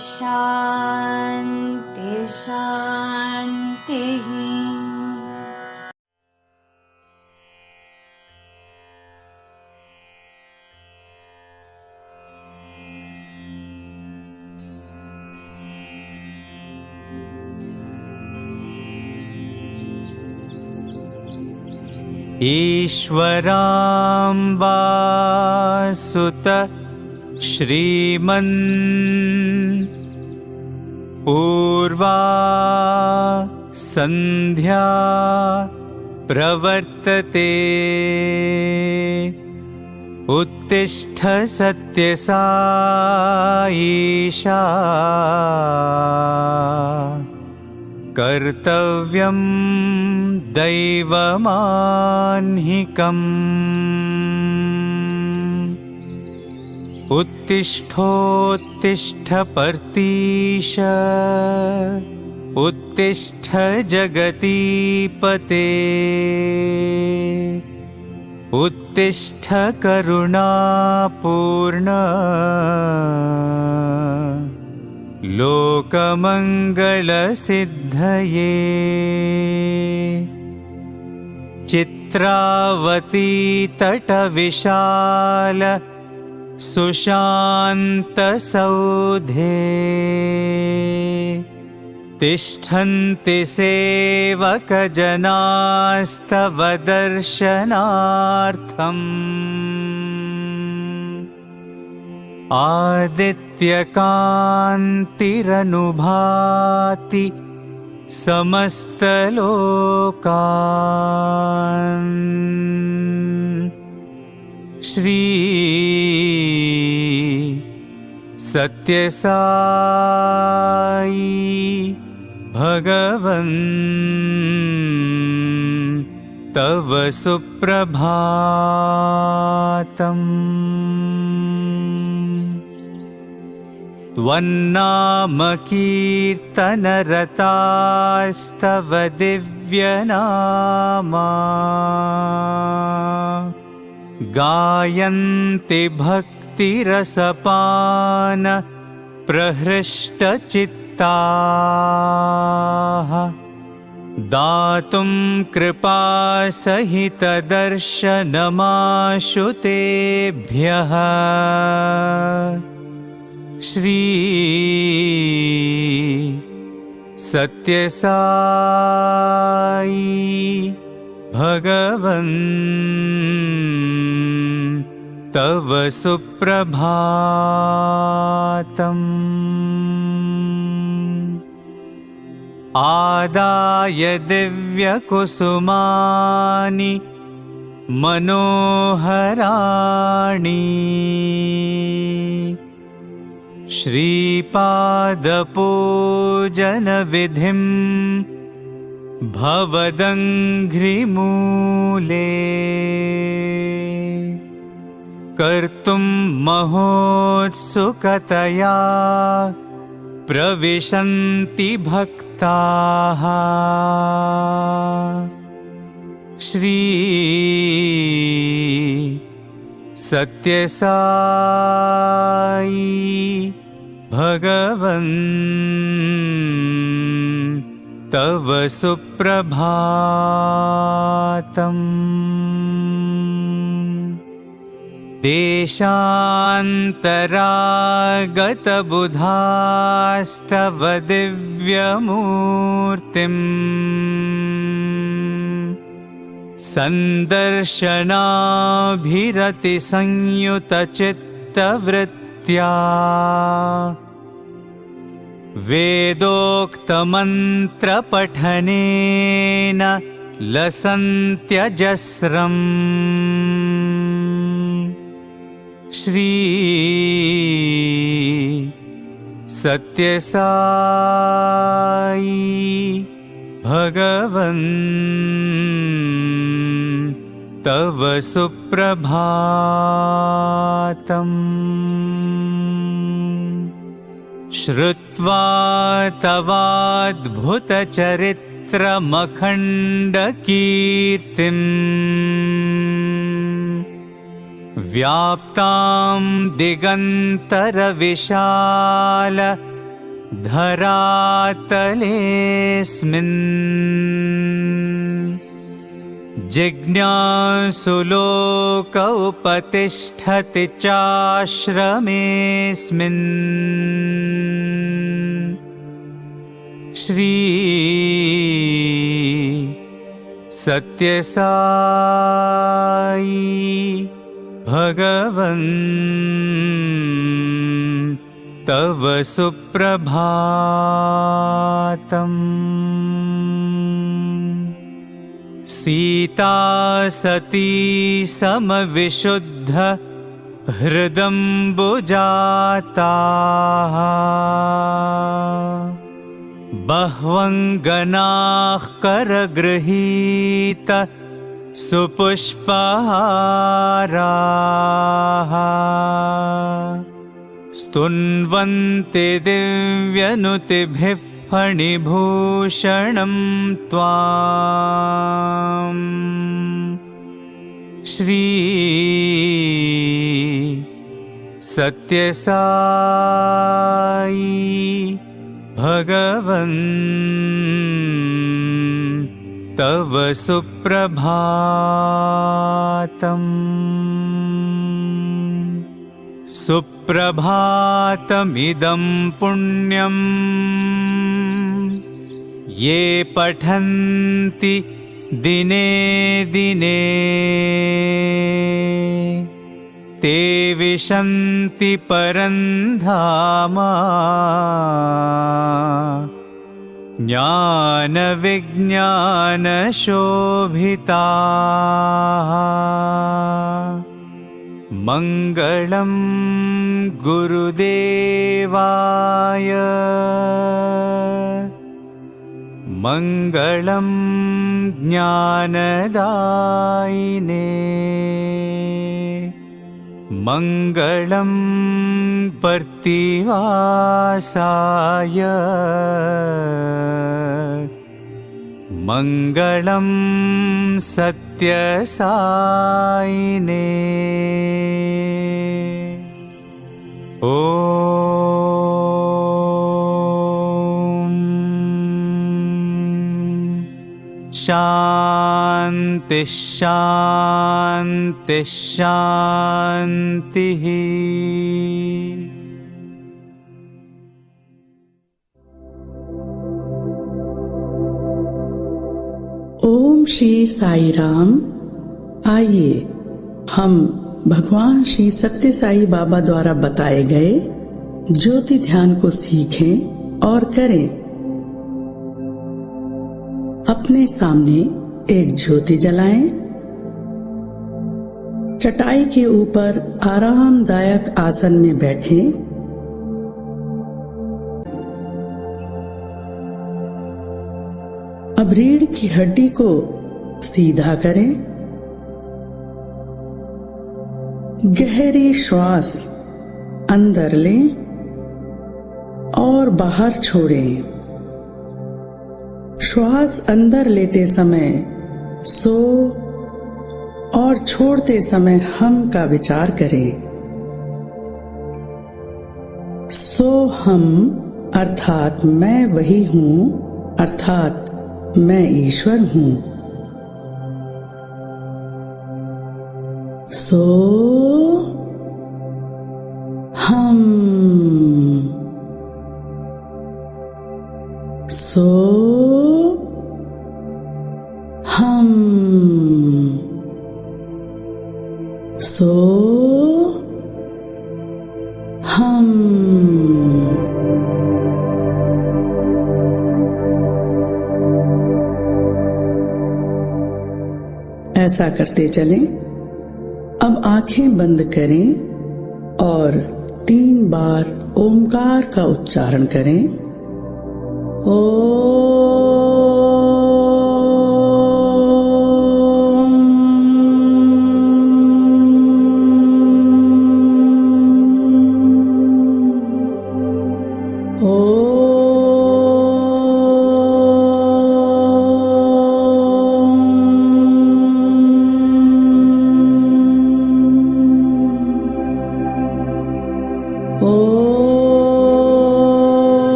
शान्ति शान्तिः। ईश्वराम्बा सुत श्रीमन् पूर्वा संध्या प्रवर्तते उत्तिष्ठ सत्यसाईशा कर्तव्यं दैवमान्हिकम् उत्तिष्ठोत्तिष्ठ पर्तीश उत्तिष्ठ जगतीपते उत्तिष्ठ करुणापूर्ण लोकमङ्गलसिद्धये चित्रावती तटविशाल सुशान्तसौधे तिष्ठन्ति सेवकजनास्तव दर्शनार्थम् आदित्यकान्तिरनुभाति समस्तलोकान् श्री सत्यसाई भगवन् तव सुप्रभातम्। त्वन्नामकीर्तनरतास्तव दिव्यनामा गायन्ति भक्तिरसपान प्रहृष्टचित्ताः दातुं कृपासहितदर्शनमाशु तेभ्यः श्री सत्यसाई भगवन् तव सुप्रभातम्। आदाय दिव्यकुसुमानि मनोहराणि श्रीपादपूजनविधिं भवदङ्घ्रिमूले कर्तुं महोत्सुकतया प्रविशन्ति भक्ताः श्री सत्यसाई भगवन् तव सुप्रभातम्। देशान्तरागतबुधास्तव दिव्यमूर्तिम् सन्दर्शनाभिरतिसंयुतचित्तवृत्त्या वेदोक्तमन्त्रपठनेन लसन्त्यजस्रम् श्री सत्यसाई भगवन् तव सुप्रभातम्। श्रुत्वा तवाद्भुतचरित्रमखण्डकीर्तिम् व्याप्तां दिगन्तरविशाल धरातलेऽस्मिन् जिज्ञासु लोक उपतिष्ठति चाश्रमेऽस्मिन् श्री सत्यसाई भगवन् तव सुप्रभातम्। सीता सती समविशुद्ध हृदम्बुजाताः बह्वङ्गनाः करगृहीत सुपुष्पहाराः स्तुन्वन्ते दिव्यनुतिभिः फणिभूषणं त्वाम् श्री सत्यसाई भगवन् तव सुप्रभातम्। सुप्रभातमिदं पुण्यं ये पठन्ति दिने दिने ते विशन्ति परं धाम ज्ञानविज्ञानशोभिताः। मङ्गलं गुरुदेवाय मङ्गलं ज्ञानदायिने मङ्गलं पर्तिवासाय मङ्गलं सत्यसायिने। ॐ शान्ति शान्ति शान्तिः। ओम श्री साई राम। आइए हम भगवान श्री सत्य साई बाबा द्वारा बताए गए ज्योति ध्यान को सीखें और करें। अपने सामने एक ज्योति जलाएं। चटाई के ऊपर आरामदायक आसन में बैठें। अब रीढ़ की हड्डी को सीधा करें। गहरी श्वास अंदर लें और बाहर छोड़ें। श्वास अंदर लेते समय सो और छोड़ते समय हम का विचार करें। सो हम अर्थात मैं वही हूँ, अर्थात मैं ईश्वर हूँ। सो हम, सो हम, सो हम। ऐसा करते चलें। अब आंखें बंद करें और 3 बार ओमकार का उच्चारण करें।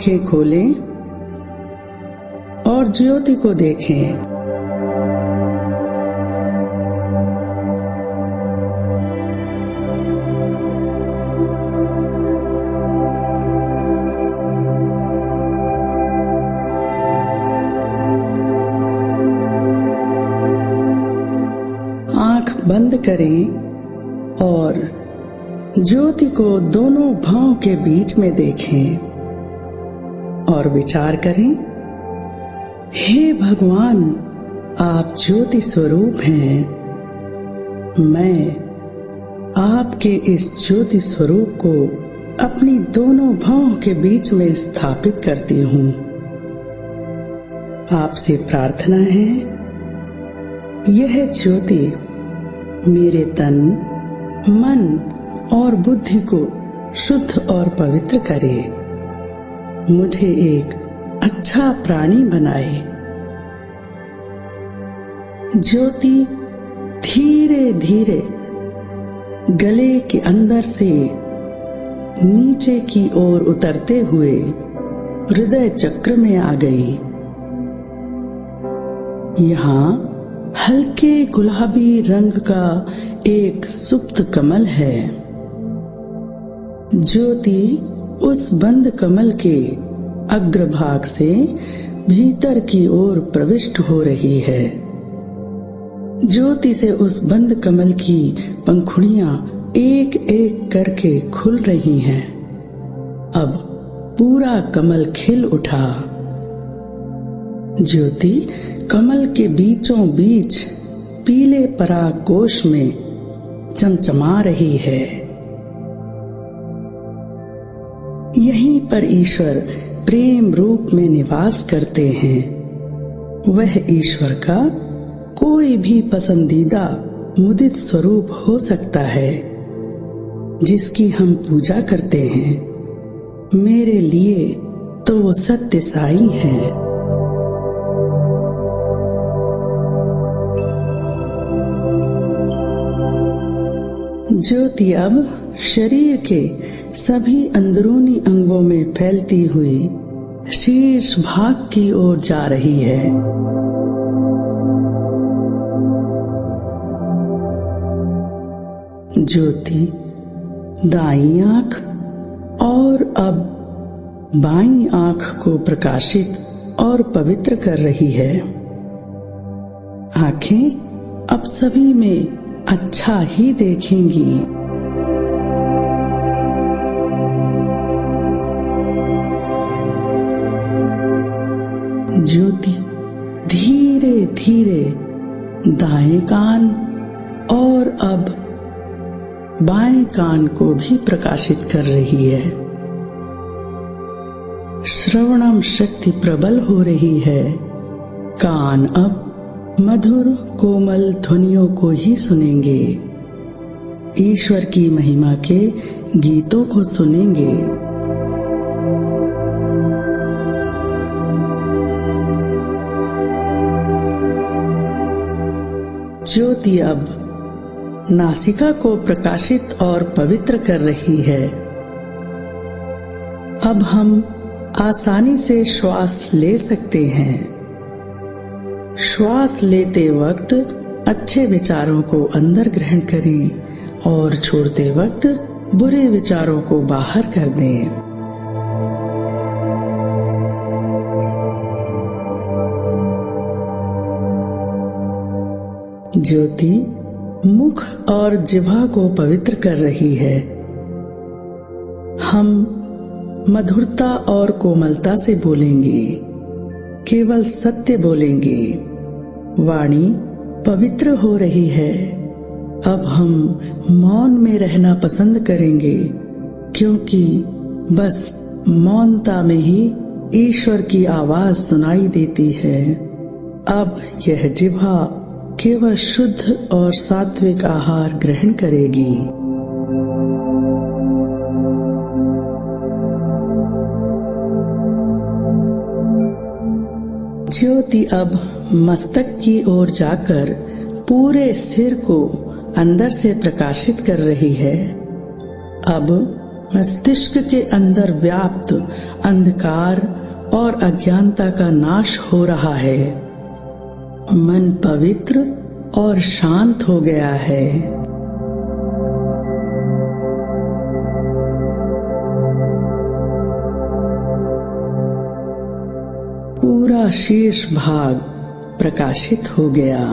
आंखें खोलें और ज्योति को देखें। आंख बंद करें और ज्योति को दोनों भौं के बीच में देखें और विचार करें, हे भगवान, आप ज्योति स्वरूप हैं। मैं आपके इस ज्योति स्वरूप को अपनी दोनों भौं के बीच में स्थापित करती हूँ। आपसे प्रार्थना है, यह ज्योति मेरे तन, मन और बुद्धि को शुद्ध और पवित्र करे, मुझे एक अच्छा प्राणी बनाए। ज्योति धीरे धीरे गले के अंदर से नीचे की ओर उतरते हुए हृदय चक्र में आ गई। यहाँ हल्के गुलाबी रंग का एक सुप्त कमल है। ज्योति उस बंद कमल के अग्रभाग से भीतर की ओर प्रविष्ट हो रही है। ज्योति से उस बंद कमल की पंखुड़ियां एक एक करके खुल रही हैं। अब पूरा कमल खिल उठा। ज्योति कमल के बीचों बीच पीले पराग कोश में चमचमा रही है। यहीं पर ईश्वर प्रेम रूप में निवास करते हैं। वह ईश्वर का कोई भी पसंदीदा मुदित स्वरूप हो सकता है जिसकी हम पूजा करते हैं। मेरे लिए तो वो सत्य साई है। ज्योति अब शरीर के सभी अंदरूनी अंगों में फैलती हुई शीर्ष भाग की ओर जा रही है। ज्योति दाईं आंख और अब बाईं आंख को प्रकाशित और पवित्र कर रही है। आंखें अब सभी में अच्छा ही देखेंगी। ज्योति धीरे धीरे दाएं कान और अब बाएं कान को भी प्रकाशित कर रही है। श्रवणम शक्ति प्रबल हो रही है। कान अब मधुर कोमल ध्वनियों को ही सुनेंगे। ईश्वर की महिमा के गीतों को सुनेंगे। ज्योति अब नासिका को प्रकाशित और पवित्र कर रही है। अब हम आसानी से श्वास ले सकते हैं। श्वास लेते वक्त अच्छे विचारों को अंदर ग्रहण करें और छोड़ते वक्त बुरे विचारों को बाहर कर दें। ज्योति मुख और जिह्वा को पवित्र कर रही है। हम मधुरता और कोमलता से बोलेंगे, केवल सत्य बोलेंगे। वाणी पवित्र हो रही है। अब हम मौन में रहना पसंद करेंगे, क्योंकि बस मौनता में ही ईश्वर की आवाज सुनाई देती है। अब यह जिह्वा केवल शुद्ध और सात्विक आहार ग्रहण करेगी। ज्योति अब मस्तक की ओर जाकर पूरे सिर को अंदर से प्रकाशित कर रही है। अब मस्तिष्क के अंदर व्याप्त अंधकार और अज्ञानता का नाश हो रहा है। मन पवित्र और शांत हो गया है। पूरा शीर्ष भाग प्रकाशित हो गया।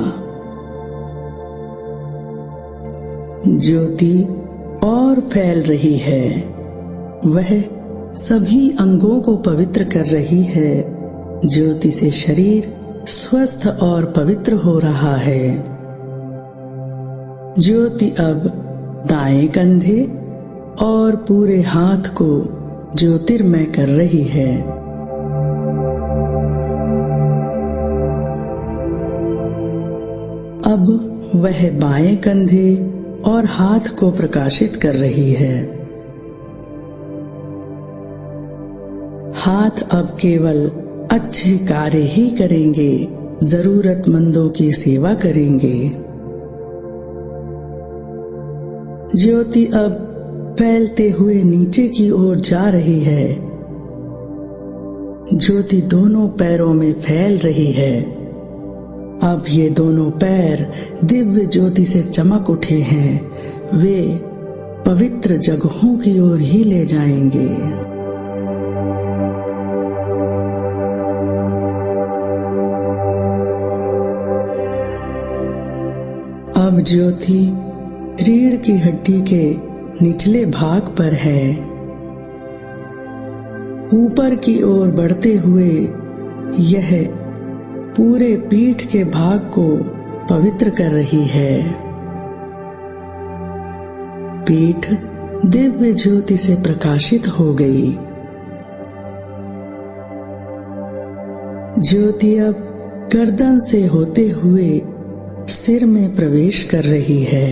ज्योति और फैल रही है। वह सभी अंगों को पवित्र कर रही है। ज्योति से शरीर स्वस्थ और पवित्र हो रहा है। ज्योति अब दाएं कंधे और पूरे हाथ को ज्योतिर्मय कर रही है। अब वह बाएं कंधे और हाथ को प्रकाशित कर रही है। हाथ अब केवल अच्छे कार्य ही करेंगे, जरूरतमंदों की सेवा करेंगे। ज्योति अब फैलते हुए नीचे की ओर जा रही है। ज्योति दोनों पैरों में फैल रही है। अब ये दोनों पैर दिव्य ज्योति से चमक उठे हैं। वे पवित्र जगहों की ओर ही ले जाएंगे। अब ज्योति रीढ़ की हड्डी के निचले भाग पर है। ऊपर की ओर बढ़ते हुए यह पूरे पीठ के भाग को पवित्र कर रही है। पीठ दिव्य ज्योति से प्रकाशित हो गई। ज्योति अब गर्दन से होते हुए सिर में प्रवेश कर रही है।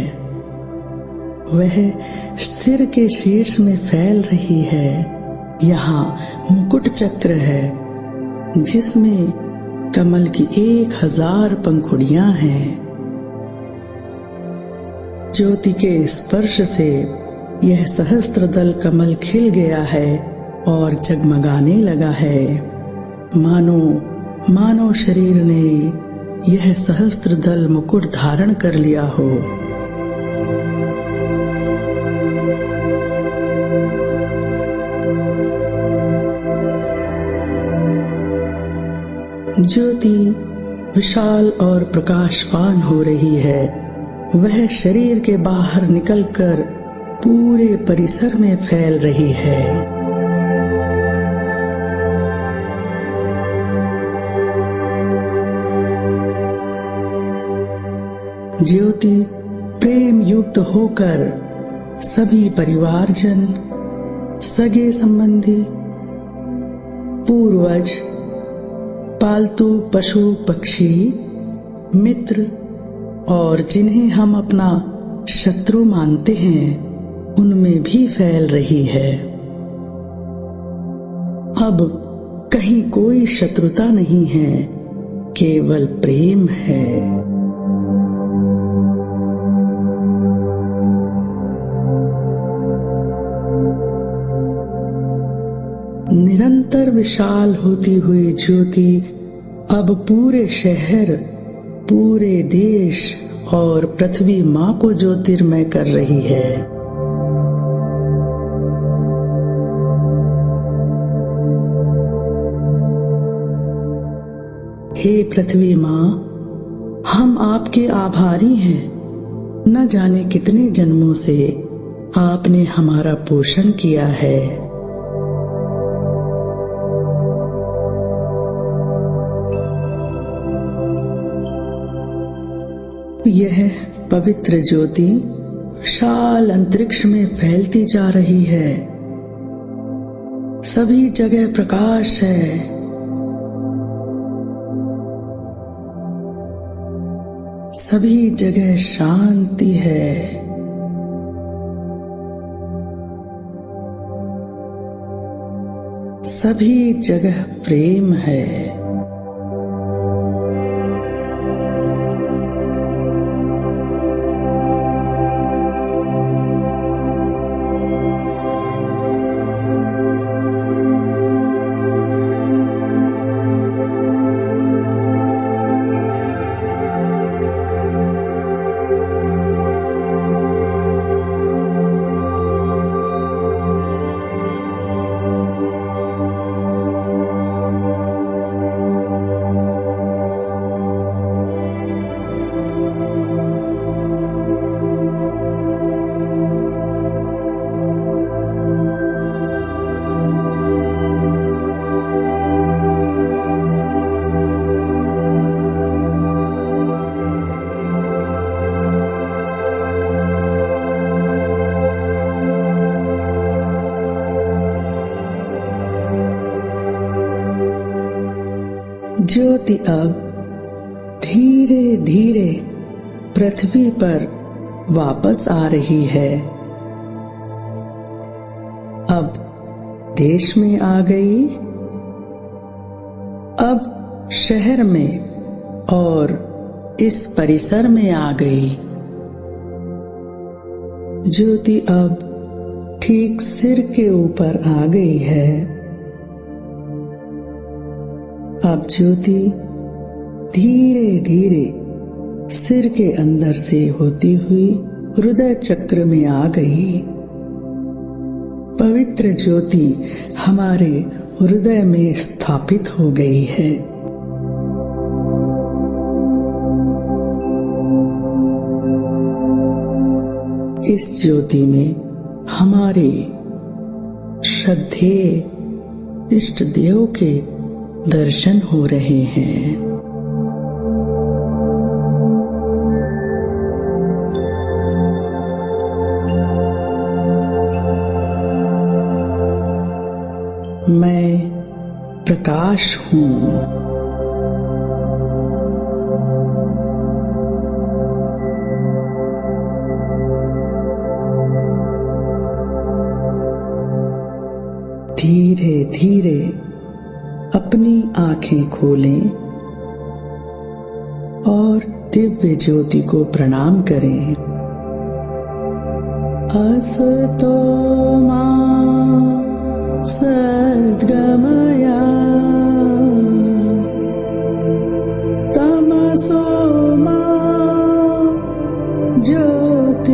वह सिर के शीर्ष में फैल रही है। यहाँ मुकुट चक्र है जिसमें कमल की 1000 पंखुड़ियां हैं। ज्योति के स्पर्श से यह सहस्त्रदल कमल खिल गया है और जगमगाने लगा है। मानो शरीर ने यह सहस्त्रदल मुकुट धारण कर लिया हो। ज्योति विशाल और प्रकाशवान हो रही है। वह शरीर के बाहर निकलकर पूरे परिसर में फैल रही है। ज्योति प्रेम युक्त होकर सभी परिवारजन, सगे संबंधी, पूर्वज, पालतू पशु पक्षी, मित्र और जिन्हें हम अपना शत्रु मानते हैं उनमें भी फैल रही है। अब कहीं कोई शत्रुता नहीं है, केवल प्रेम है। निरंतर विशाल होती हुई ज्योति अब पूरे शहर, पूरे देश और पृथ्वी माँ को ज्योतिर्मय कर रही है। हे पृथ्वी माँ, हम आपके आभारी हैं। न जाने कितने जन्मों से आपने हमारा पोषण किया है। यह पवित्र ज्योति विशाल अंतरिक्ष में फैलती जा रही है। सभी जगह प्रकाश है। सभी जगह शांति है। सभी जगह प्रेम है। ज्योति अब धीरे धीरे पृथ्वी पर वापस आ रही है। अब देश में आ गई, अब शहर में और इस परिसर में आ गई। ज्योति अब ठीक सिर के ऊपर आ गई है। अब ज्योति धीरे धीरे सिर के अंदर से होती हुई हृदय चक्र में आ गई। पवित्र ज्योति हमारे हृदय में स्थापित हो गई है। इस ज्योति में हमारे श्रद्धेय इष्ट देव के दर्शन हो रहे हैं। मैं प्रकाश हूँ। धीरे धीरे अपनी आंखें खोलें और दिव्य ज्योति को प्रणाम करें। असतो मा सद्गमया तमसो मा ज्योतिर्गमया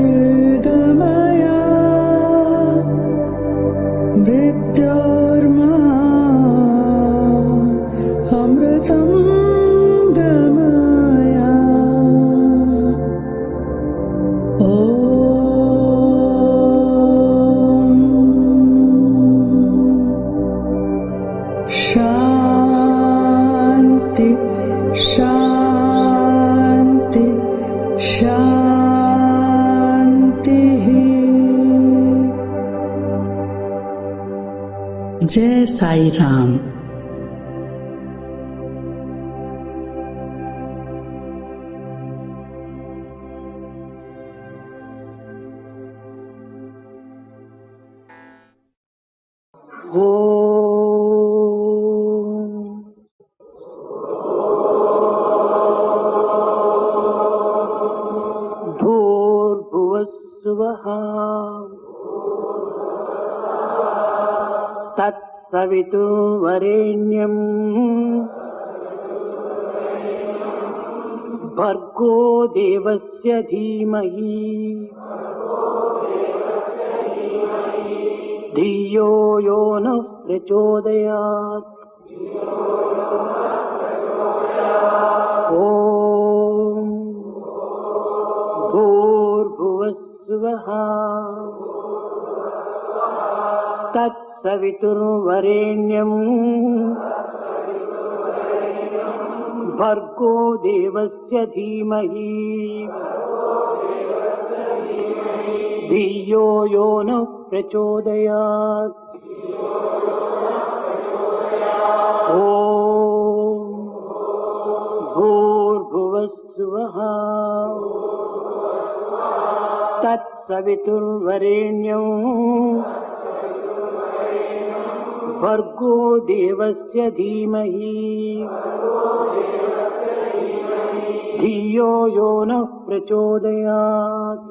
मृत्योर्मा अमृतं गमया। शांति शांति शांति। जय साई राम। भूर्भुवस्सुवः तत्सवितुर्वरेण्यं भर्गो देवस्य धीमहि धियो यो नः प्रचोदयात्। ॐ भूर्भुवस्सुवः तत्सवितुर्वरेण्यं भर्गो देवस्य धीमहि धियो यो नः प्रचोदयात्। ॐ भूर्भुवस्सुवः तत्सवितुर्वरेण्यं भर्गो देवस्य धीमहि धियो यो नः प्रचोदयात्।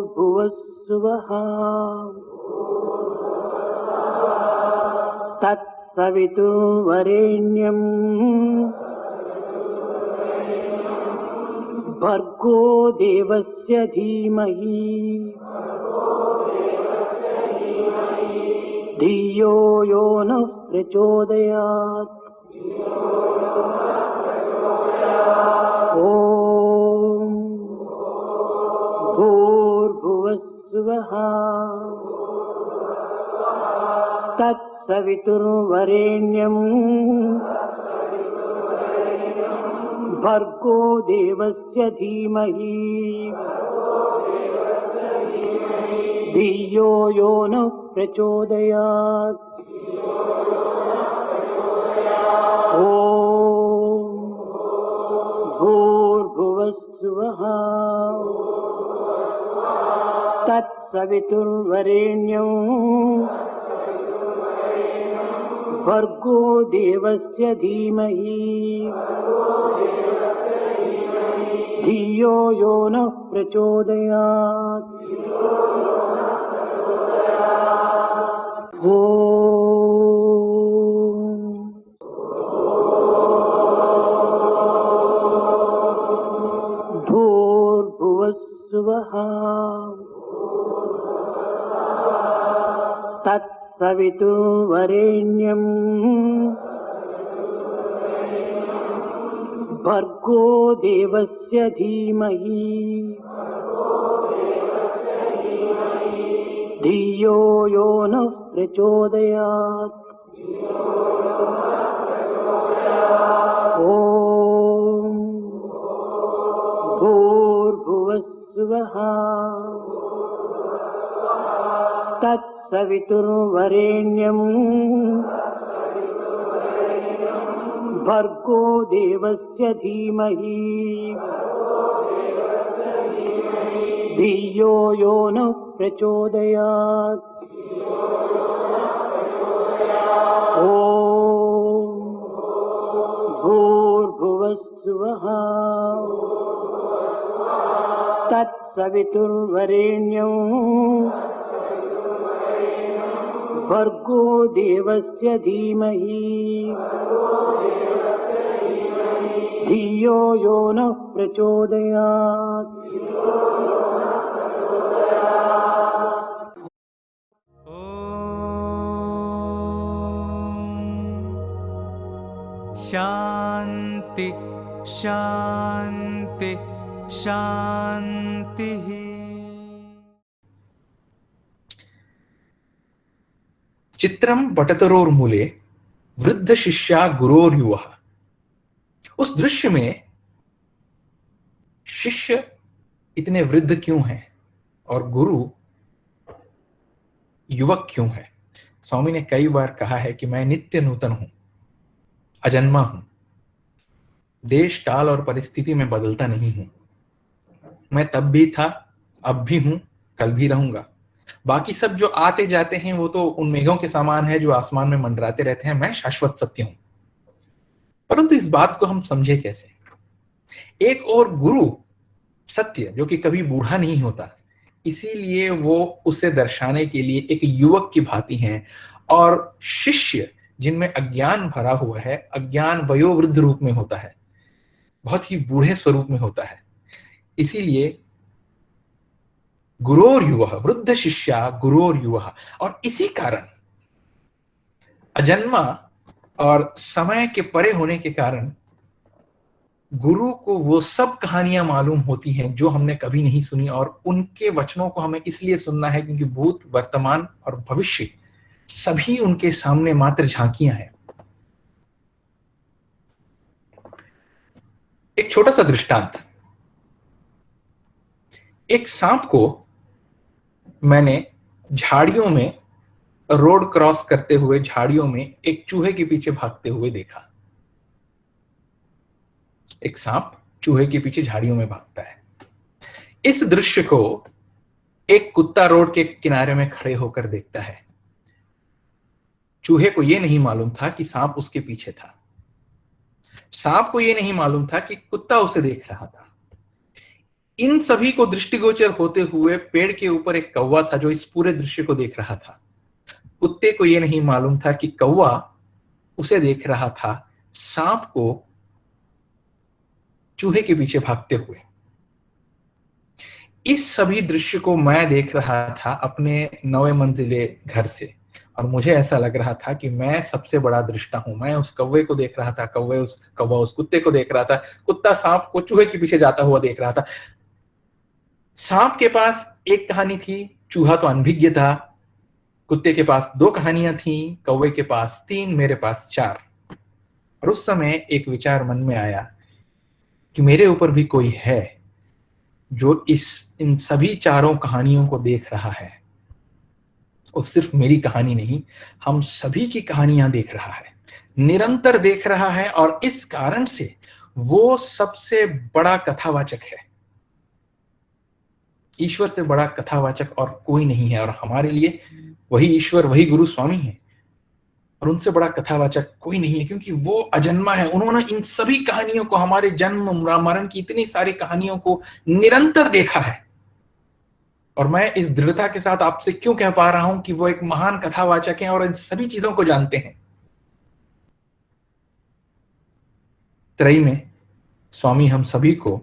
भूर्भुवस्सुवः तत्सवितुर्वरेण्यं भर्गो देवस्य धीमहि धियो यो नः प्रचोदयात्। ॐ भूर्भुवस्सुवः तत्सवितुर्वरेण्यं भर्गो देवस्य धीमहि धियो यो नः प्रचोदयात्। ॐ भूर्भुवस्सुवः तत्सवितुर्वरेण्यं भर्गो देवस्य धीमहि धियो यो नः प्रचोदयात्। ॐ भूर्भुवस्सुवः तत्सवितुर्वरेण्यं भर्गो देवस्य धीमहि धियो यो नः प्रचोदयात्। ॐ भूर्भुवस्सुवः तत्सवितुर्वरेण्यं भर्गो देवस्य धीमहि धियो यो नः प्रचोदयात्। ॐ भूर्भुवस्सुवः तत्सवितुर्वरेण्यं भर्गो देवस्य धीमहि धियो यो नः प्रचोदयात्। शांति शांति शांति। चित्रम पठतरोर्मूले वृद्ध शिष्या गुरोर्युवः। उस दृश्य में शिष्य इतने वृद्ध क्यों हैं और गुरु युवक क्यों है। स्वामी ने कई बार कहा है कि मैं नित्य नूतन हूं, अजन्मा हूं, देश काल और परिस्थिति में बदलता नहीं हूं। मैं तब भी था, अब भी हूं, कल भी रहूंगा। बाकी सब जो आते जाते हैं वो तो उन मेघों के समान है जो आसमान में मंडराते रहते हैं। मैं शाश्वत सत्य हूं। परंतु इस बात को हम समझे कैसे। एक और गुरु सत्य जो कि कभी बूढ़ा नहीं होता, इसीलिए वो उसे दर्शाने के लिए एक युवक की भांति हैं, और शिष्य जिनमें अज्ञान भरा हुआ है, अज्ञान वयोवृद्ध रूप में होता है, बहुत ही बूढ़े स्वरूप में होता है। इसीलिए गुरोर युवः, वृद्ध शिष्या गुरोर युवः। और इसी कारण अजन्मा और समय के परे होने के कारण गुरु को वो सब कहानियां मालूम होती हैं जो हमने कभी नहीं सुनी, और उनके वचनों को हमें इसलिए सुनना है क्योंकि भूत, वर्तमान और भविष्य सभी उनके सामने मात्र झांकियां हैं। एक छोटा सा दृष्टांत। एक सांप को मैंने झाड़ियों में रोड क्रॉस करते हुए झाड़ियों में एक चूहे के पीछे भागते हुए देखा। एक सांप चूहे के पीछे झाड़ियों में भागता है। इस दृश्य को एक कुत्ता रोड के किनारे में खड़े होकर देखता है। चूहे को यह नहीं मालूम था कि सांप उसके पीछे था। सांप को यह नहीं मालूम था कि कुत्ता उसे देख रहा था। इन सभी को दृष्टिगोचर होते हुए पेड़ के ऊपर एक कौवा था जो इस पूरे दृश्य को देख रहा था। कुत्ते को यह नहीं मालूम था कि कौवा उसे देख रहा था, सांप को चूहे के पीछे भागते हुए। इस सभी दृश्य को मैं देख रहा था अपने 9वें मंजिले घर से, और मुझे ऐसा लग रहा था कि मैं सबसे बड़ा दृष्टा हूं। मैं उस कौवे को देख रहा था, कौवा उस कुत्ते को देख रहा था, कुत्ता सांप को चूहे के पीछे जाता हुआ देख रहा था। सांप के पास एक कहानी थी, चूहा तो अनभिज्ञ था। कुत्ते के पास 2 कहानियां थीं, कौवे के पास 3, मेरे पास 4। और उस समय एक विचार मन में आया कि मेरे ऊपर भी कोई है जो इन सभी चारों कहानियों को देख रहा है, और सिर्फ मेरी कहानी नहीं, हम सभी की कहानियां देख रहा है, निरंतर देख रहा है, और इस कारण से वो सबसे बड़ा कथावाचक है। ईश्वर से बड़ा कथावाचक और कोई नहीं है, और हमारे लिए वही ईश्वर, वही गुरु स्वामी है, और उनसे बड़ा कथावाचक कोई नहीं है, क्योंकि वो अजन्मा है। उन्होंने इन सभी कहानियों को, हमारे जन्म मरण की इतनी सारी कहानियों को निरंतर देखा है। और मैं इस दृढ़ता के साथ आपसे क्यों कह पा रहा हूं कि वो एक महान कथावाचक हैं और इन सभी चीजों को जानते हैं। त्रयी में स्वामी हम सभी को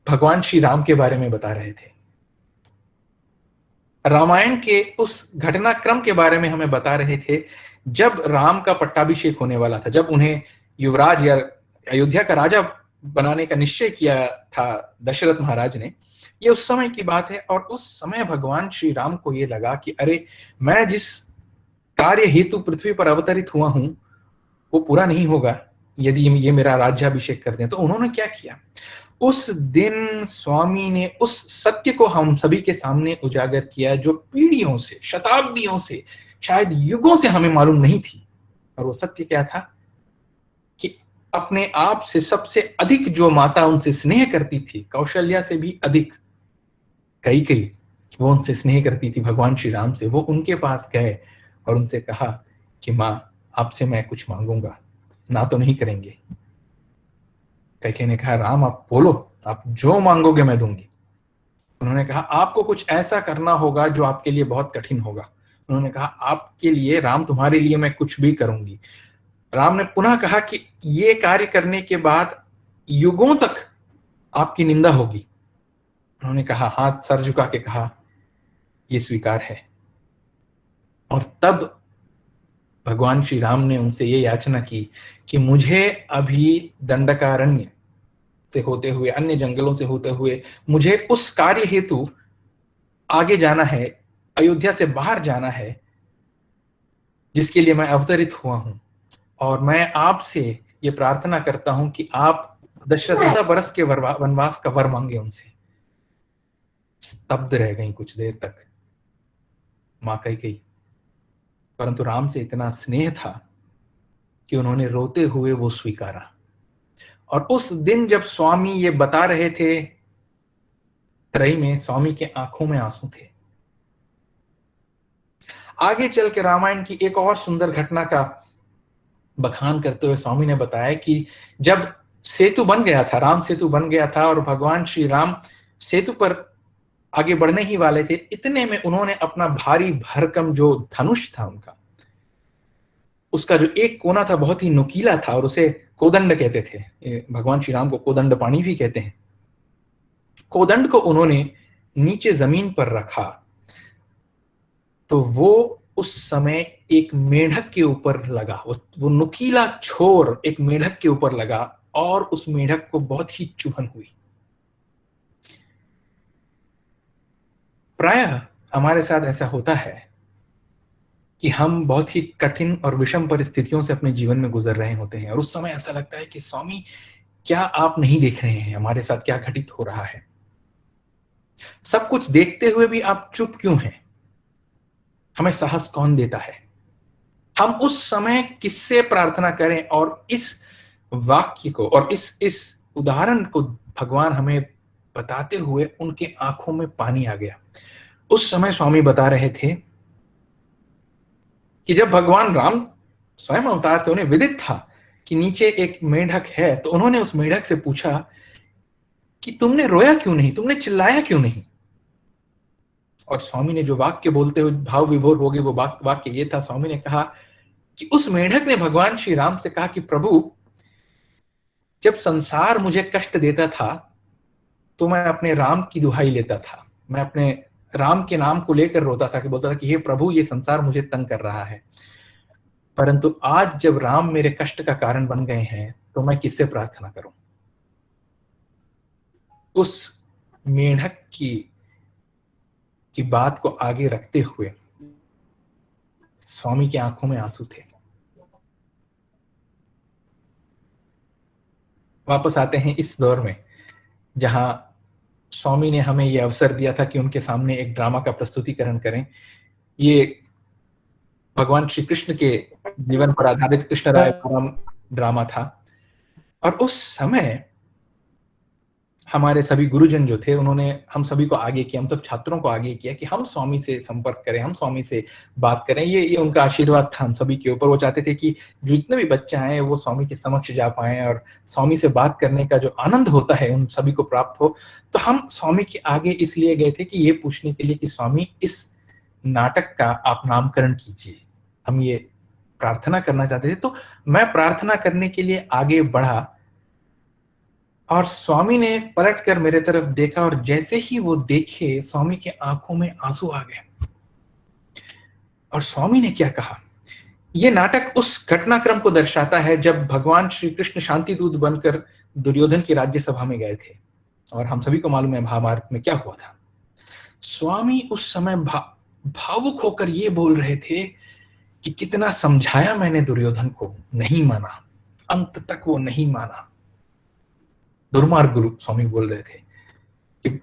भगवान श्री राम के बारे में बता रहे थे, रामायण के उस घटनाक्रम के बारे में हमें बता रहे थे जब राम का पट्टाभिषेक होने वाला था, जब उन्हें युवराज या अयोध्या का राजा बनाने का निश्चय किया था दशरथ महाराज ने। ये उस समय की बात है, और उस समय भगवान श्री राम को ये लगा कि अरे, मैं जिस कार्य हेतु पृथ्वी पर अवतरित हुआ हूं वो पूरा नहीं होगा यदि ये मेरा राज्याभिषेक कर दें। तो उन्होंने क्या किया, उस दिन स्वामी ने उस सत्य को हम सभी के सामने उजागर किया जो पीढ़ियों से, शताब्दियों से, शायद युगों से हमें मालूम नहीं थी। और वो सत्य क्या था कि अपने आप से सबसे अधिक जो माता उनसे स्नेह करती थी, कौशल्या से भी अधिक, कई वो उनसे स्नेह करती थी, भगवान श्री राम से। वो उनके पास गए और उनसे कहा कि माँ, आपसे मैं कुछ मांगूंगा, ना तो नहीं करेंगे। कैकेयी ने कहा, राम आप बोलो, आप जो मांगोगे मैं दूंगी। उन्होंने कहा, आपको कुछ ऐसा करना होगा जो आपके लिए बहुत कठिन होगा। उन्होंने कहा, आपके लिए राम, तुम्हारे लिए मैं कुछ भी करूंगी। राम ने पुनः कहा कि ये कार्य करने के बाद युगों तक आपकी निंदा होगी। उन्होंने कहा, हाथ सर झुका के कहा, ये स्वीकार है। और तब भगवान श्री राम ने उनसे ये याचना की कि मुझे अभी दंडकारण्य से होते हुए, अन्य जंगलों से होते हुए, मुझे उस कार्य हेतु आगे जाना है, अयोध्या से बाहर जाना है जिसके लिए मैं अवतरित हुआ हूं। और मैं आपसे ये प्रार्थना करता हूं कि आप दशरथ बरस के वनवास का वर मांगे उनसे। स्तब्ध रह गई कुछ देर तक मां कैकेयी, परंतु राम से इतना स्नेह था कि उन्होंने रोते हुए वो स्वीकारा। और उस दिन जब स्वामी ये बता रहे थे, त्रयी में स्वामी के आंखों में आंसू थे। आगे चल के रामायण की एक और सुंदर घटना का बखान करते हुए स्वामी ने बताया कि जब सेतु बन गया था, राम सेतु बन गया था, और भगवान श्री राम सेतु पर आगे बढ़ने ही वाले थे, इतने में उन्होंने अपना भारी भरकम जो धनुष था उनका, उसका जो एक कोना था बहुत ही नुकीला था, और उसे कोदंड कहते थे। भगवान श्री राम को कोदंड पाणी भी कहते हैं। कोदंड को उन्होंने नीचे जमीन पर रखा, तो वो उस समय एक मेढक के ऊपर लगा। वो नुकीला छोर एक मेढक के ऊपर लगा, और उस मेढक को बहुत ही चुभन हुई। प्रायः हमारे साथ ऐसा होता है कि हम बहुत ही कठिन और विषम परिस्थितियों से अपने जीवन में गुजर रहे होते हैं, और उस समय ऐसा लगता है कि स्वामी, क्या आप नहीं देख रहे हैं हमारे साथ क्या घटित हो रहा है? सब कुछ देखते हुए भी आप चुप क्यों हैं? हमें साहस कौन देता है? हम उस समय किससे प्रार्थना करें? और इस वाक्य को और इस उदाहरण को भगवान हमें बताते हुए उनके आंखों में पानी आ गया। उस समय स्वामी बता रहे थे कि जब भगवान राम स्वयं अवतार थे, उन्हें विदित था कि नीचे एक मेढक है, तो उन्होंने उस मेढक से पूछा कि तुमने रोया क्यों नहीं, तुमने चिल्लाया क्यों नहीं? और स्वामी ने जो वाक्य बोलते हुए भाव विभोर हो गए, वो वाक्य ये था, स्वामी ने कहा कि उस मेढक ने भगवान श्री राम से कहा कि प्रभु, जब संसार मुझे कष्ट देता था तो मैं अपने राम की दुहाई लेता था, मैं अपने राम के नाम को लेकर रोता था, कि बोलता था कि हे प्रभु, ये संसार मुझे तंग कर रहा है। परंतु आज जब राम मेरे कष्ट का कारण बन गए हैं, तो मैं किससे प्रार्थना करूं? उस मेढक की बात को आगे रखते हुए स्वामी की आंखों में आंसू थे। वापस आते हैं इस दौर में जहां स्वामी ने हमें यह अवसर दिया था कि उनके सामने एक ड्रामा का प्रस्तुतिकरण करें। ये भगवान श्री कृष्ण के जीवन पर आधारित कृष्ण राय परम ड्रामा था। और उस समय हमारे सभी गुरुजन जो थे उन्होंने हम सभी को आगे किया, हम सब छात्रों को आगे किया कि हम स्वामी से संपर्क करें, हम स्वामी से बात करें। ये उनका आशीर्वाद था हम सभी के ऊपर। वो चाहते थे कि जितने भी बच्चे आए वो स्वामी के समक्ष जा पाएं और स्वामी से बात करने का जो आनंद होता है उन सभी को प्राप्त हो। तो हम स्वामी के आगे इसलिए गए थे कि ये पूछने के लिए कि स्वामी इस नाटक का आप नामकरण कीजिए, हम ये प्रार्थना करना चाहते थे। तो मैं प्रार्थना करने के लिए आगे बढ़ा और स्वामी ने पलट कर मेरे तरफ देखा और जैसे ही वो देखे स्वामी के आंखों में आंसू आ गए। और स्वामी ने क्या कहा, यह नाटक उस घटनाक्रम को दर्शाता है जब भगवान श्री कृष्ण शांति दूत बनकर दुर्योधन की राज्यसभा में गए थे। और हम सभी को मालूम है महाभारत में क्या हुआ था। स्वामी उस समय भावुक होकर ये बोल रहे थे कि कितना समझाया मैंने दुर्योधन को, नहीं माना, अंत तक वो नहीं माना। दुर्मार्ग गुरु स्वामी बोल रहे थे कि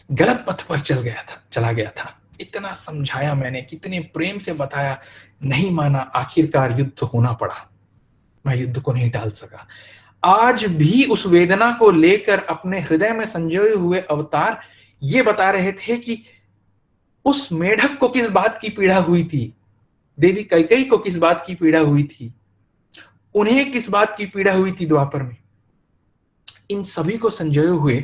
गलत पथ पर चला गया था। इतना समझाया मैंने, कितने प्रेम से बताया, नहीं माना, आखिरकार युद्ध होना पड़ा। मैं युद्ध को नहीं टाल सका। आज भी उस वेदना को लेकर अपने हृदय में संजोए हुए अवतार ये बता रहे थे कि उस मेढक को किस बात की पीड़ा हुई थी, देवी कैकेयी को किस बात की पीड़ा हुई थी, उन्हें किस बात की पीड़ा हुई थी द्वापर में। इन सभी को संजोए हुए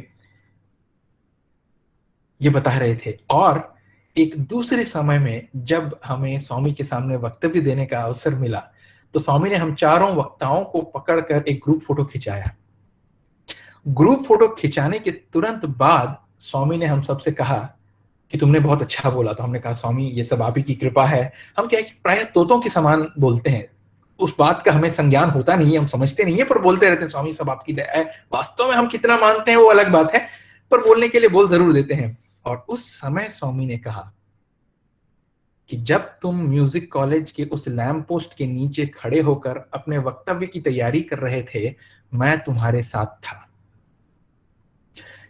ये बता रहे थे। और एक दूसरे समय में जब हमें स्वामी के सामने वक्तव्य देने का अवसर मिला तो स्वामी ने हम चारों वक्ताओं को पकड़कर एक ग्रुप फोटो खिंचाया। ग्रुप फोटो खिंचाने के तुरंत बाद स्वामी ने हम सबसे कहा कि तुमने बहुत अच्छा बोला। तो हमने कहा स्वामी ये सब आप ही की कृपा है। हम क्या है कि प्रायः तोतों के समान बोलते हैं, उस बात का हमें संज्ञान होता नहीं है, हम समझते नहीं है, पर बोलते रहते हैं स्वामी सब आपकी दया है। वास्तव में हम कितना मानते हैं वो अलग बात है, पर बोलने के लिए बोल जरूर देते हैं। और उस समय स्वामी ने कहा कि जब तुम म्यूजिक कॉलेज के उस लैंप पोस्ट के नीचे खड़े होकर अपने वक्तव्य की तैयारी कर रहे थे, मैं तुम्हारे साथ था।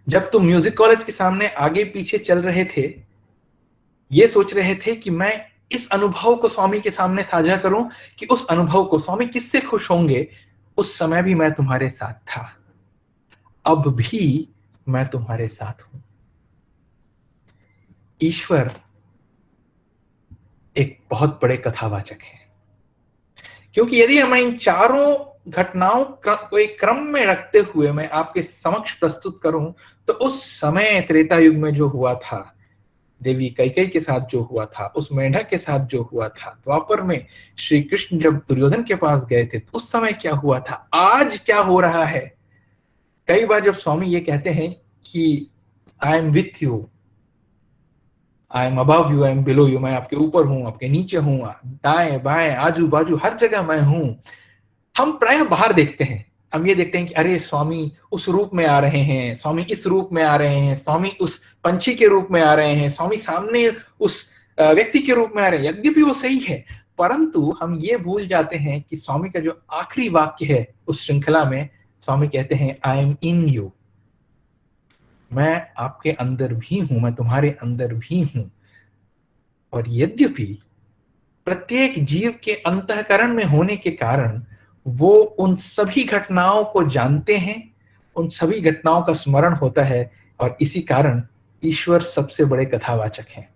जब तुम म्यूजिक कॉलेज के सामने आगे पीछे चल रहे थे, ये सोच रहे थे कि मैं इस अनुभव को स्वामी के सामने साझा करूं कि उस अनुभव को स्वामी किससे खुश होंगे, उस समय भी मैं तुम्हारे साथ था, अब भी मैं तुम्हारे साथ हूं। ईश्वर एक बहुत बड़े कथावाचक हैं, क्योंकि यदि हम इन चारों घटनाओं को एक क्रम में रखते हुए मैं आपके समक्ष प्रस्तुत करूं तो उस समय त्रेता युग में जो हुआ था, देवी कैकेयी के साथ जो हुआ था, उस मेढक के साथ जो हुआ था, द्वापर में श्री कृष्ण जब दुर्योधन के पास गए थे उस समय क्या हुआ था, आज क्या हो रहा है। कई बार जब स्वामी ये कहते हैं कि I am with you, I am above you, I am below you, मैं आपके ऊपर हूं, आपके नीचे हूं, दाएं बाएं आजू बाजू हर जगह मैं हूं। हम प्रायः बाहर देखते हैं, हम ये देखते हैं कि अरे स्वामी उस रूप में आ रहे हैं, स्वामी इस रूप में आ रहे हैं, स्वामी उस पंछी के रूप में आ रहे हैं, स्वामी सामने उस व्यक्ति के रूप में आ रहे हैं। यद्यपि वो सही है, परंतु हम ये भूल जाते हैं कि स्वामी का जो आखिरी वाक्य है उस श्रृंखला में, स्वामी कहते हैं आई एम इन यू, मैं आपके अंदर भी हूं, मैं तुम्हारे अंदर भी हूं। और यद्यपि प्रत्येक जीव के अंतःकरण में होने के कारण वो उन सभी घटनाओं को जानते हैं, उन सभी घटनाओं का स्मरण होता है, और इसी कारण ईश्वर सबसे बड़े कथावाचक हैं।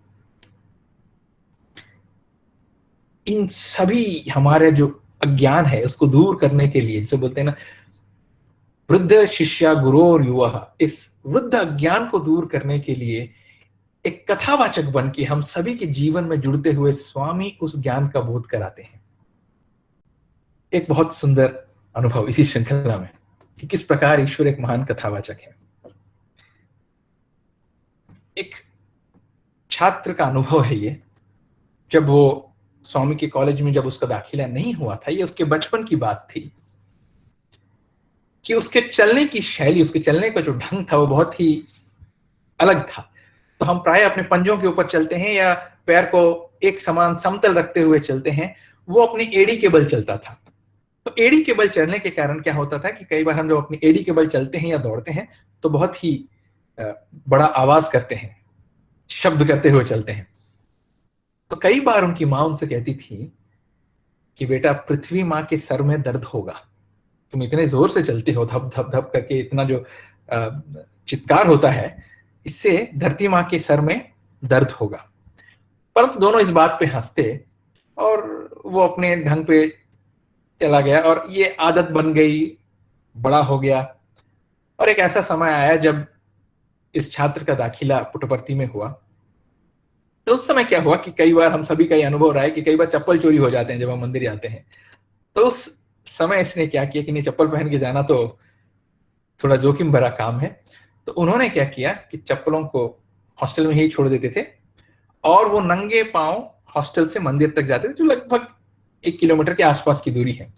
इन सभी हमारे जो अज्ञान है उसको दूर करने के लिए, जो बोलते हैं ना वृद्ध शिष्या गुरु और युवा, इस वृद्ध अज्ञान को दूर करने के लिए एक कथावाचक बन के हम सभी के जीवन में जुड़ते हुए स्वामी उस ज्ञान का बोध कराते हैं। एक बहुत सुंदर अनुभव इसी श्रृंखला में कि किस प्रकार ईश्वर एक महान कथावाचक है। एक छात्र का अनुभव है ये, जब वो स्वामी के कॉलेज में जब उसका दाखिला नहीं हुआ था, ये उसके बचपन की बात थी कि उसके चलने की शैली, उसके चलने का जो ढंग था वो बहुत ही अलग था। तो हम प्राय अपने पंजों के ऊपर चलते हैं या पैर को एक समान समतल रखते हुए चलते हैं, वो अपनी एड़ी के बल चलता था। तो तो एड़ी के बल चलने के कारण क्या होता था कि कई बार हम जब अपनी एड़ी के बल चलते हैं या दौड़ते हैं तो बहुत ही बड़ा आवाज करते हैं, शब्द करते हुए चलते हैं। तो कई बार उनकी मां उनसे कहती थी कि बेटा, पृथ्वी मां के सर में दर्द होगा, तुम इतने जोर से चलते हो, धप धप धप करके, इतना जो चित्कार होता है, इससे धरती मां के सर में दर्द होगा। परंतु दोनों इस बात पे हंसते और वो अपने ढंग पे चला गया और ये आदत बन गई, बड़ा हो गया। और एक ऐसा समय आया जब इस छात्र का दाखिला पुट्टपर्ती में हुआ। तो उस समय क्या हुआ कि कई बार हम सभी का ये अनुभव रहा है कि कई बार चप्पल चोरी हो जाते हैं जब हम मंदिर जाते हैं। तो उस समय इसने क्या किया कि नहीं, चप्पल पहन के जाना तो थोड़ा जोखिम भरा काम है। तो उन्होंने क्या किया कि चप्पलों को हॉस्टल में ही छोड़ देते थे और वो नंगे पांव हॉस्टल से मंदिर तक जाते थे, जो लगभग 1 किलोमीटर के आसपास की दूरी है।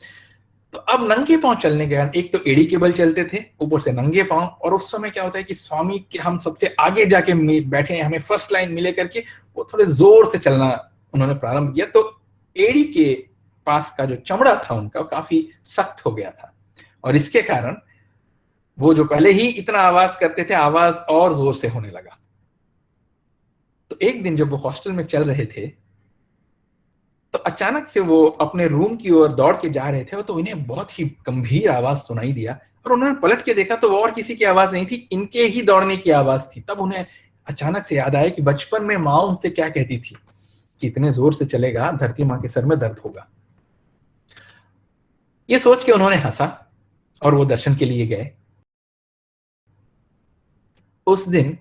तो अब नंगे पांव चलने के कारण एक तो एड़ी के बल चलते थे, ऊपर से नंगे पांव, और उस समय क्या होता है कि स्वामी के हम सबसे आगे जाके बैठे हैं, हमें फर्स्ट लाइन मिले करके वो थोड़े जोर से चलना उन्होंने प्रारंभ किया। तो एड़ी के पास का जो चमड़ा था उनका काफी सख्त हो गया था और इसके कारण वो जो पहले ही इतना आवाज करते थे, आवाज और जोर से होने लगा। तो एक दिन जब वो हॉस्टल में चल रहे थे तो अचानक से वो अपने रूम की ओर दौड़ के जा रहे थे, तो इन्हें बहुत ही गंभीर आवाज सुनाई दिया और उन्होंने पलट के देखा तो वो और किसी की आवाज नहीं थी, इनके ही दौड़ने की आवाज थी। तब उन्हें अचानक से याद आया कि बचपन में माँ उनसे क्या कहती थी कि इतने जोर से चलेगा, धरती माँ के सर में दर्द होगा। ये सोच के उन्होंने हंसा और वो दर्शन के लिए गए। उस दिन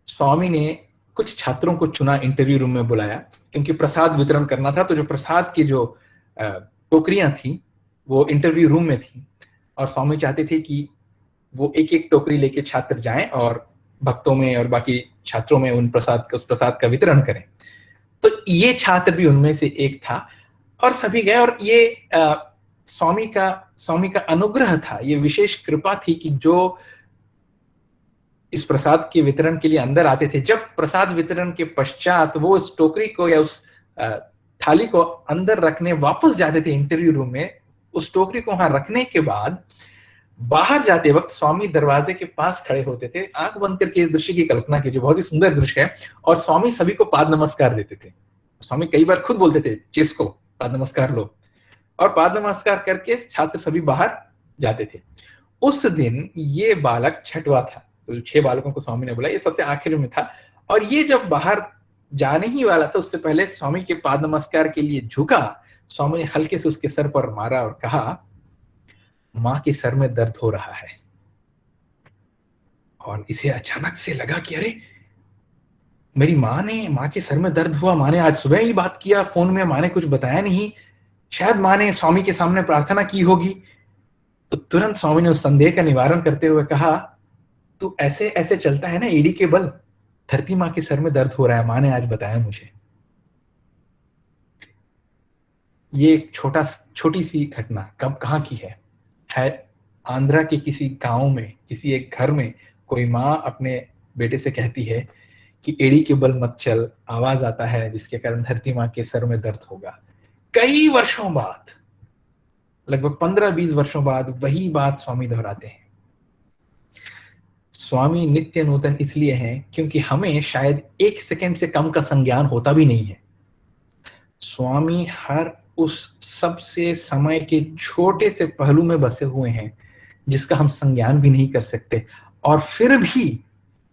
स्वामी ने कुछ छात्रों को चुना, इंटरव्यू रूम में बुलाया क्योंकि प्रसाद वितरण करना था। तो जो प्रसाद की जो टोकरियां थी वो इंटरव्यू रूम में थी और स्वामी चाहते थे कि वो एक एक टोकरी लेके छात्र जाएं और भक्तों में और बाकी छात्रों में उस प्रसाद का वितरण करें। तो ये छात्र भी उनमें से एक था और सभी गए और ये स्वामी का अनुग्रह था, ये विशेष कृपा थी कि जो इस प्रसाद के वितरण के लिए अंदर आते थे, जब प्रसाद वितरण के पश्चात वो उस टोकरी को या उस थाली को अंदर रखने वापस जाते थे इंटरव्यू रूम में, उस टोकरी को वहां रखने के बाद बाहर जाते वक्त स्वामी दरवाजे के पास खड़े होते थे, आंख बंद करके इस दृश्य की कल्पना कीजिए, बहुत ही सुंदर दृश्य है। और स्वामी सभी को पाद नमस्कार देते थे। स्वामी कई बार खुद बोलते थे, जिसको पाद नमस्कार लो, और पाद नमस्कार करके छात्र सभी बाहर जाते थे। उस दिन ये बालक छठवा था, तो 6 बालकों को स्वामी ने बुलाया, ये सबसे आखिर में था। और ये जब बाहर जाने ही वाला था उससे पहले स्वामी के पाद नमस्कार के लिए झुका। स्वामी ने हल्के से उसके सर पर मारा और कहा, मां के सर में दर्द हो रहा है। और इसे अचानक से लगा कि अरे, मेरी मां के सर में दर्द हुआ, मां ने आज सुबह ही बात किया फोन में, मां ने कुछ बताया नहीं, शायद मां ने स्वामी के सामने प्रार्थना की होगी। तो तुरंत स्वामी ने उस संदेह का निवारण करते हुए कहा, तू ऐसे ऐसे चलता है ना एड़ी के बल, धरती मां के सर में दर्द हो रहा है, मां ने आज बताया मुझे। ये एक छोटी सी घटना कब कहां की है आंध्रा के किसी गांव में, किसी एक घर में कोई मां अपने बेटे से कहती है कि एड़ी के बल मत चल, आवाज आता है जिसके कारण धरती मां के सर में दर्द होगा। कई वर्षों बाद, लगभग 15-20 वर्षों बाद वही बात स्वामी दोहराते हैं। स्वामी नित्य नूतन इसलिए हैं क्योंकि हमें शायद 1 सेकंड से कम का संज्ञान होता भी नहीं है। स्वामी हर उस सबसे समय के छोटे से पहलू में बसे हुए हैं जिसका हम संज्ञान भी नहीं कर सकते, और फिर भी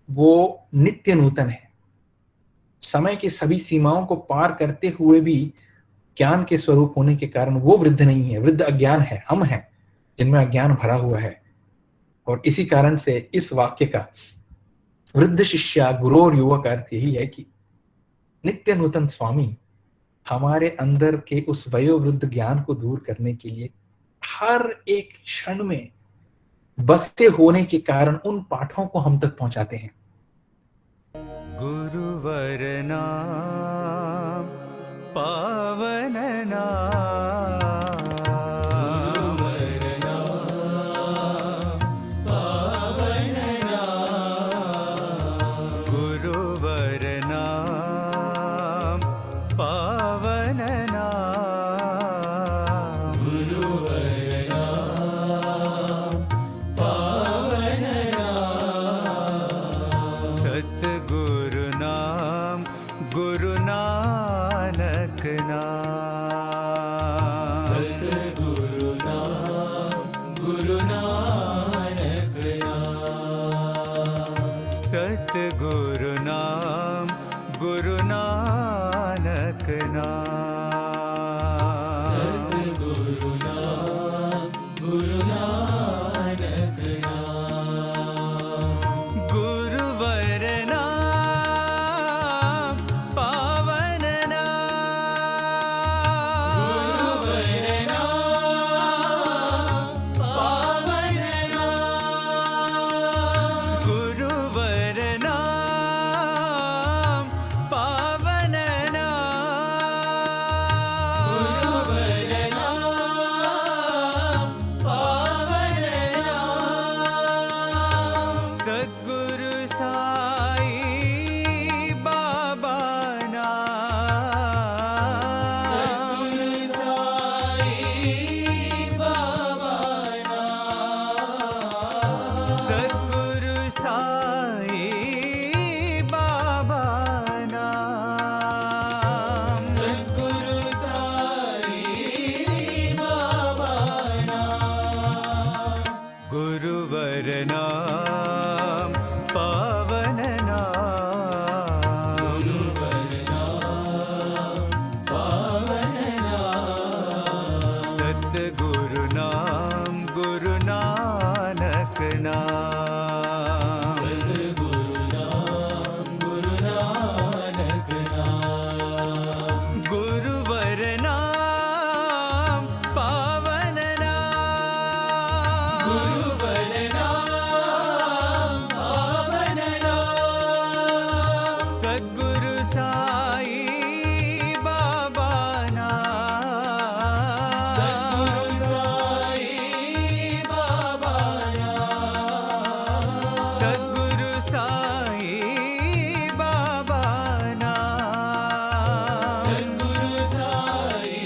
वो नित्य नूतन है। समय की सभी सीमाओं को पार करते हुए भी ज्ञान के स्वरूप होने के कारण वो वृद्ध नहीं है, वृद्ध अज्ञान है, हम हैं जिनमें अज्ञान भरा हुआ है। और इसी कारण से इस वाक्य का वृद्ध शिष्या गुरु और युवा का अर्थ यही है कि नित्य नूतन स्वामी हमारे अंदर के उस वयोवृद्ध ज्ञान को दूर करने के लिए हर एक क्षण में बसते होने के कारण उन पाठों को हम तक पहुंचाते हैं। गुरुवर नाम पावन नाम, गुरुवर नाम पावन नाम, गुरुवर नानक नाम। सतगुरु नाम गुरु नानक नाम। सतगुरु नाम गुरु नानक नाम। सतगुरु नाम गुरु नानक नाम। गुरुवर नाम पावन नाम। गुरुवर नाम पावन नाम। गुरुवर नाम पावन नाम। गुरुवर नाम पावन नाम। सद्गुरु साई बाबा नाम। सतगुरु साई बाबा नाम। सद्गुरु साई बाबा नाम। सतगुरु साई बाबा नाम। गुरुवर नाम पावन नाम। गुरुवर नाम पावन नाम। सतगुरु नाम गुरु नानक नाम। सतगुरु नाम गुरु नानक नाम। गुरुवर नाम पावन नाम। गुरुवर नाम पावन नाम। सद्गुरु साई बाबा नाम। सतगुरु साई बाबा नाम। सद्गुरु साई बाबा नाम। सतगुरु साई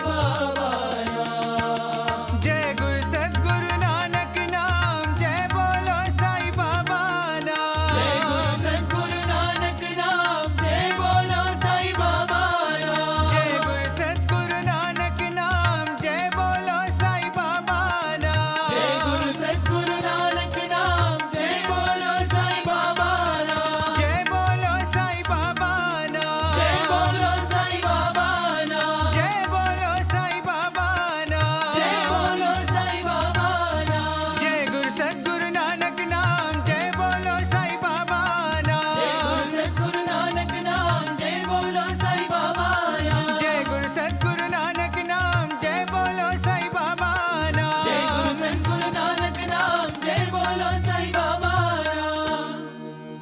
बाबा नाम। जय गुरु सद्गुरु नानक नाम। जय बोलो साई बाबा नाम। जय गुरु सतगुरु नानक नाम। जय बोलो साई बाबा नाम। जय गुरु सद्गुरु नानक नाम। जय बोलो साई बाबा नाम। जय गुरु सतगुरु नानक नाम। जय बोलो साई बाबा नाम। जय बोलो साई बाबा नाम। जय बोलो साई बाबा नाम। जय बोलो साई बाबा नाम। जय बोलो साई बाबा नाम। जय गुरु सद्गुरु नानक नाम। जय बोलो साई बाबा नाम। जय गुरु सतगुरु नानक नाम। जय बोलो साई बाबा नाम। जय गुरु सद्गुरु नानक नाम। जय बोलो साई बाबा नाम। जय गुरु सतगुरु नानक नाम। जय बोलो साई बाबा नाम।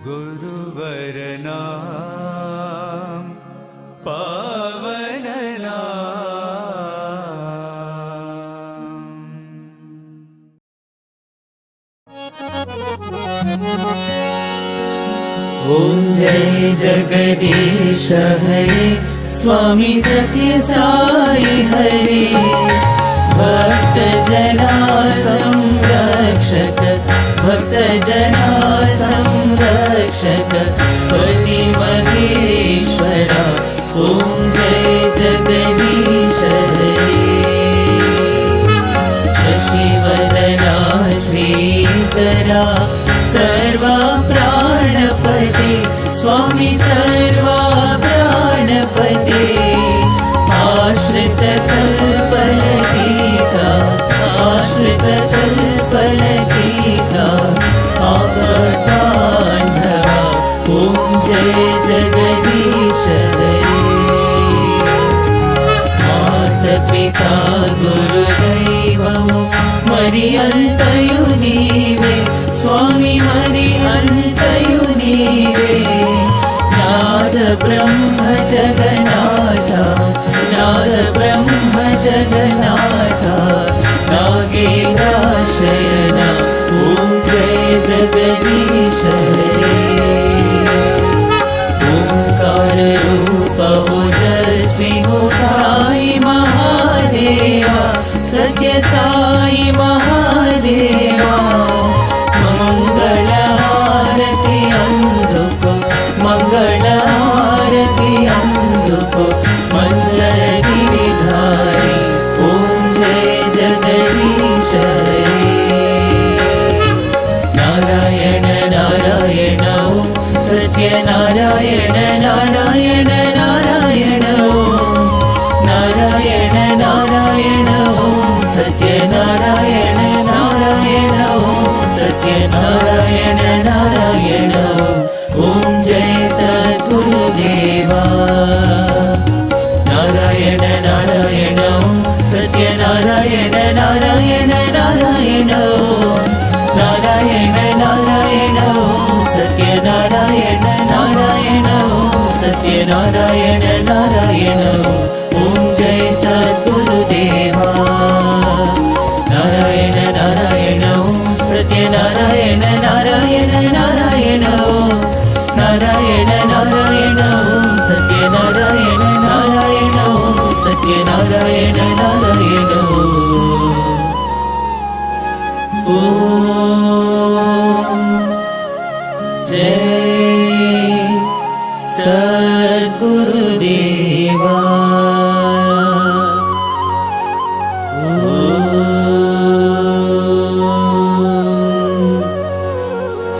गुरुवर नाम पावन नाम। ओम जय जगदीश हरे स्वामी सत्य साई हरे। भक्त जना संरक्षक भक्त जना संरक्षक पति महेश्वरा। ओम जय जगदीश हरे। शशिवदना श्रीकरा सर्वा प्राणपते स्वामी सर्वा प्राणपते। आश्रित कल्पलतिका आश्रित कल्पलतिका आपदान्धवा। ओम जय जगदीश हरे। माता-पिता गुरुदैवमु मरि अन्तयु नीवे स्वामी मरि अन्तयु नीवे। नाद ब्रह्म जगन्नाथ नाद ब्रह्म जगन्नाथ नागेन्द्रशयन। ओम जय जगदीश हरे। ओंकार रूप ओजस्वी हो साई महादेवा। सत्य साई महादेवा। मंगल आरती अंधुको मंगल आरती अंधुको। को मंगल गिरिधारी ओम जय जगदीश हरे नारायण नारायण ओम सत्य नारायण नारायण नारायण ओम नारायण नारायण ओम सत्य नारायण नारायण ओम सत्य नारायण नारायण ओम जय सद्गुरुदेवा नारायण नारायण ओम सत्य नारायण नारायण नारायण ओम नारायण नारायण ओम सत्य नारायण नारायण ओम सत्य नारायण नारायण ओम जय सद्गुरुदेवा नारायण नारायण ओम सत्य नारायण नारायण नारायण ओम नारायण नारायण ओम सत्य नारायण नारायण ओम सत्य नारायण नारायण ओम जय सद्गुरुदेवा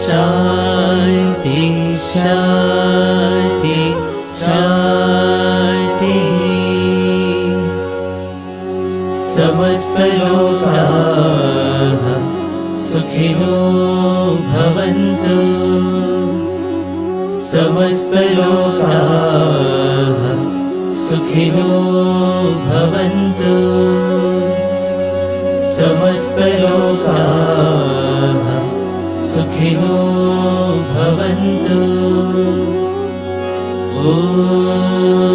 शांति शांति शांति समस्त लोकाः सुखिनो भवन्तु समस्त लोकाः सुखिनो भवन्तु समस्त लोकाः सुखिनो भवन्तु। ॐ